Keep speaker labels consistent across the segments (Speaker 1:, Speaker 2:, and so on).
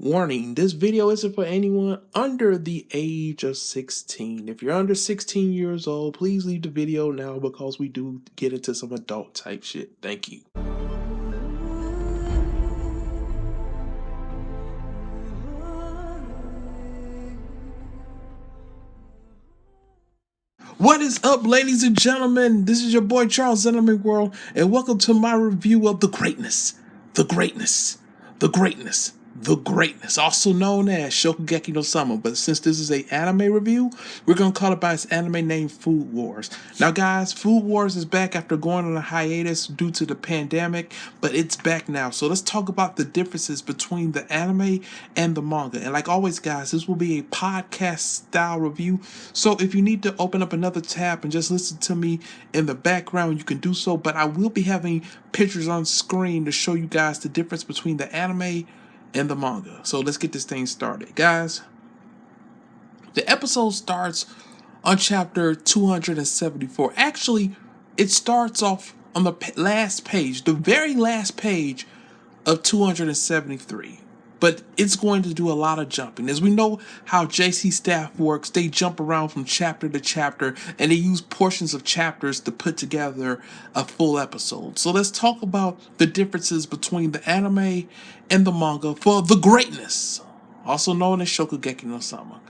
Speaker 1: Warning, this video isn't for anyone under the age of 16. If you're under 16 years old, please leave the video now because we do get into some adult type shit. Thank you. What is up, ladies and gentlemen? This is your boy CharlesISanimeWorld, and welcome to my review of the greatness, also known as Shokugeki no Soma. But since this is an anime review, we're gonna call it by its anime name, Food Wars. Now, guys, Food Wars is back after going on a hiatus due to the pandemic, but it's back now. So let's talk about the differences between the anime and the manga. And like always, guys, this will be a podcast style review. So if you need to open up another tab and just listen to me in the background, you can do so. But I will be having pictures on screen to show you guys the difference between the anime and the manga. So let's get this thing started, guys. The episode starts on chapter 274. Actually, it starts off on the last page, the very last page of 273. But it's going to do a lot of jumping. As we know how JC staff works, they jump around from chapter to chapter, and they use portions of chapters to put together a full episode. So let's talk about the differences between the anime and the manga for the greatness, also known as Shokugeki no Soma.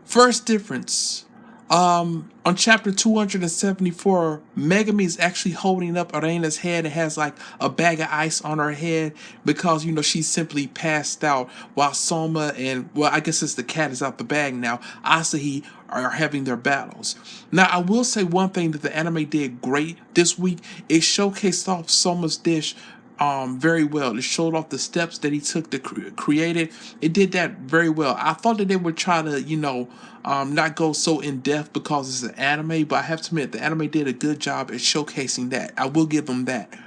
Speaker 1: First difference, on chapter 274, Megami is actually holding up Arena's head and has like a bag of ice on her head because, you know, she's simply passed out, while Soma and, well, I guess it's the cat is out the bag now, Asahi are having their battles. Now, I will say one thing that the anime did great this week. It showcased off Soma's dish very well. It showed off the steps that he took to create it. It did that very well. I thought that they would try to, you know, not go so in depth because it's an anime, but I have to admit the anime did a good job at showcasing that. I will give them that.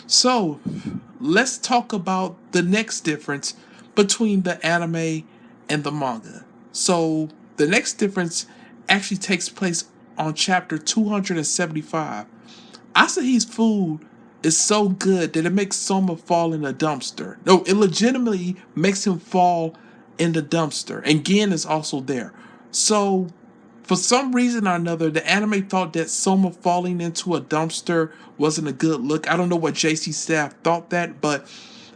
Speaker 1: So let's talk about the next difference between the anime and the manga. So the next difference actually takes place on chapter 275. Asahi's food is so good that it makes Soma fall in a dumpster. No, it legitimately makes him fall in the dumpster. And Gen is also there. So, for some reason or another, the anime thought that Soma falling into a dumpster wasn't a good look. I don't know what JC staff thought that, but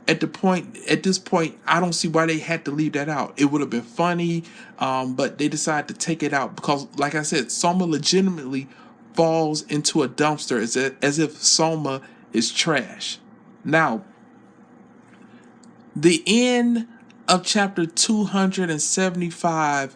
Speaker 1: at this point, I don't see why they had to leave that out. It would have been funny, but they decided to take it out because, like I said, Soma legitimately falls into a dumpster as if Soma is trash. Now, the end of chapter 275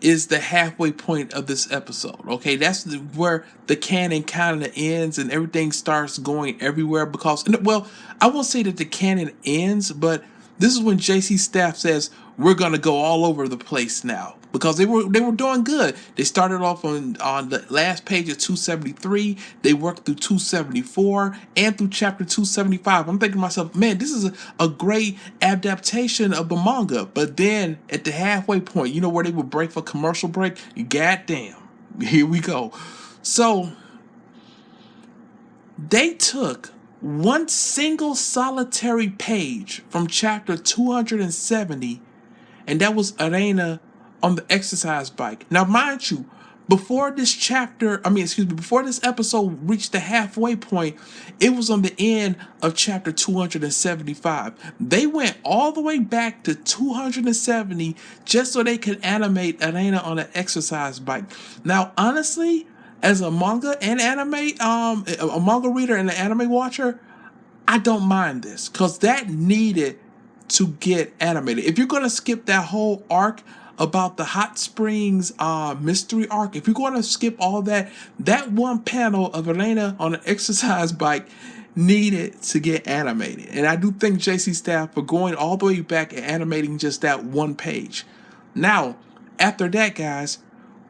Speaker 1: is the halfway point of this episode. Okay, that's where the canon kind of ends and everything starts going everywhere because, well, I won't say that the canon ends, but this is when JC staff says we're gonna go all over the place now because they were doing good. They started off on the last page of 273. They worked through 274 and through chapter 275. I'm thinking to myself, man, this is a great adaptation of the manga. But then at the halfway point, you know where they would break for commercial break? Goddamn, here we go. So they took one single solitary page from chapter 270, and that was Arena on the exercise bike. Now, mind you, before this episode reached the halfway point, it was on the end of chapter 275. They went all the way back to 270 just so they could animate Arena on an exercise bike. Now, honestly, as a manga and anime, a manga reader and an anime watcher, I don't mind this because that needed to get animated. If you're gonna skip that whole arc about the hot springs mystery arc, if you're going to skip all that, that one panel of Elena on an exercise bike needed to get animated. And I do thank JC staff for going all the way back and animating just that one page. Now, after that, guys,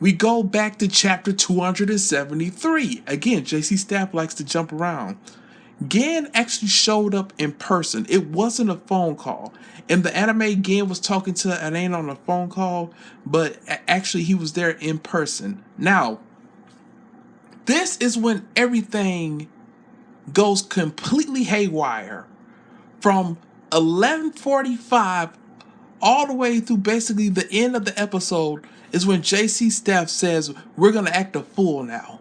Speaker 1: we go back to chapter 273. Again, JC staff likes to jump around. Gen actually showed up in person. It wasn't a phone call. In the anime, Gen was talking to Arena on a phone call, but actually he was there in person. Now, this is when everything goes completely haywire. From 11:45 all the way through basically the end of the episode is when JC Staff says, we're going to act a fool now.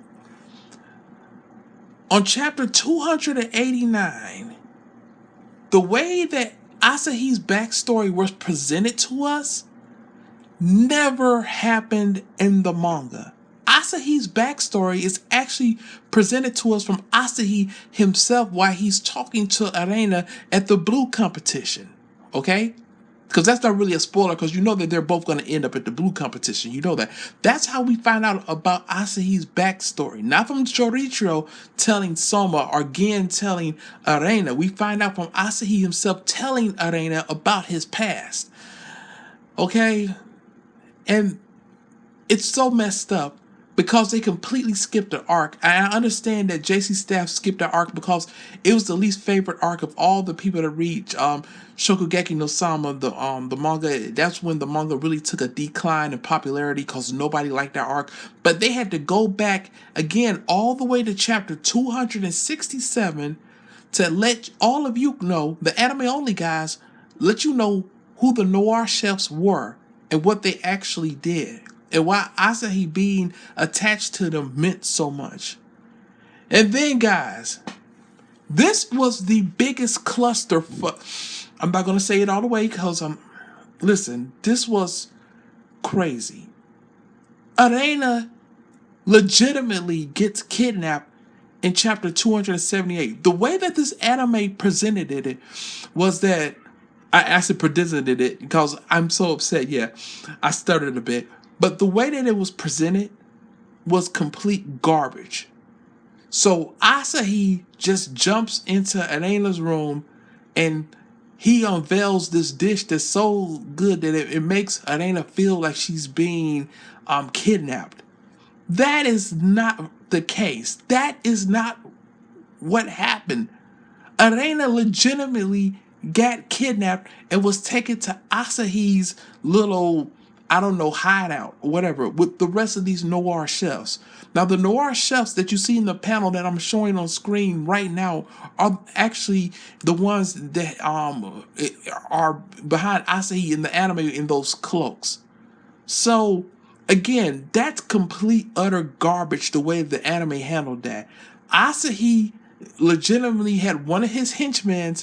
Speaker 1: On chapter 289, the way that Asahi's backstory was presented to us never happened in the manga. Asahi's backstory is actually presented to us from Asahi himself while he's talking to Arena at the blue competition. Okay? Because that's not really a spoiler, because you know that they're both going to end up at the blue competition. You know that. That's how we find out about Asahi's backstory. Not from Chorichiro telling Soma or Gen telling Arena. We find out from Asahi himself telling Arena about his past. Okay? And it's so messed up because they completely skipped the arc. I understand that JC Staff skipped the arc because it was the least favorite arc of all the people to read Shokugeki no Soma, the manga. That's when the manga really took a decline in popularity because nobody liked that arc. But they had to go back again all the way to chapter 267 to let all of you know, the anime only guys, let you know who the noir chefs were and what they actually did, and why Asahi being attached to them meant so much. And then, guys, this was the biggest cluster. I'm not going to say it all the way because listen, this was crazy. Arena legitimately gets kidnapped in chapter 278. The way that this anime presented it was that I actually presented it because I'm so upset. Yeah, I stuttered a bit. But the way that it was presented was complete garbage. So Asahi just jumps into Arena's room and he unveils this dish that's so good that it makes Arena feel like she's being kidnapped. That is not the case. That is not what happened. Arena legitimately got kidnapped and was taken to Asahi's little, I don't know, hideout or whatever with the rest of these noir chefs. Now, the noir chefs that you see in the panel that I'm showing on screen right now are actually the ones that are behind Asahi in the anime in those cloaks. So, again, that's complete, utter garbage the way the anime handled that. Asahi legitimately had one of his henchmen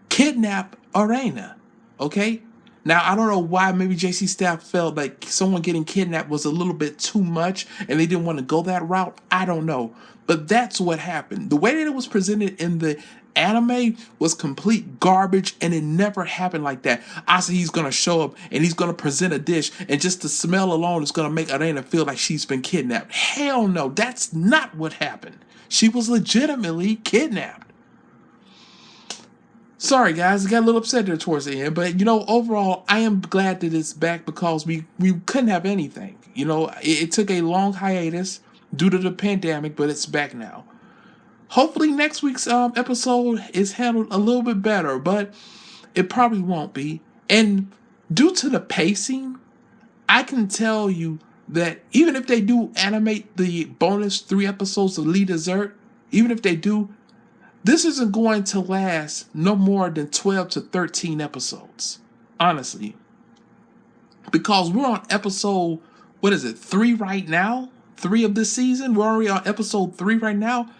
Speaker 1: kidnap Arena. Okay? Now, I don't know why maybe JC Staff felt like someone getting kidnapped was a little bit too much and they didn't want to go that route. I don't know. But that's what happened. The way that it was presented in the anime was complete garbage, and it never happened like that. Asahi's going to show up and he's going to present a dish, and just the smell alone is going to make Arena feel like she's been kidnapped. Hell no, that's not what happened. She was legitimately kidnapped. Sorry, guys, I got a little upset there towards the end, but, you know, overall, I am glad that it's back because we couldn't have anything. You know, it took a long hiatus due to the pandemic, but it's back now. Hopefully next week's episode is handled a little bit better, but it probably won't be. And due to the pacing, I can tell you that even if they do animate the bonus 3 episodes of Lee Dessert, even if they do, this isn't going to last no more than 12 to 13 episodes, honestly. Because we're on episode, 3 right now? 3 of this season? We're already on episode 3 right now.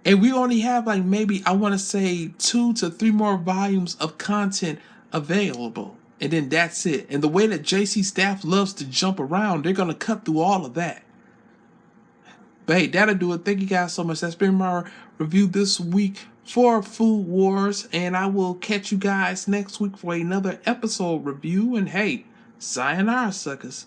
Speaker 1: And we only have like maybe, I want to say 2 to 3 more volumes of content available. And then that's it. And the way that JC Staff loves to jump around, they're going to cut through all of that. But hey, that'll do it. Thank you guys so much. That's been my review this week for Food Wars. And I will catch you guys next week for another episode review. And hey, sayonara, suckers.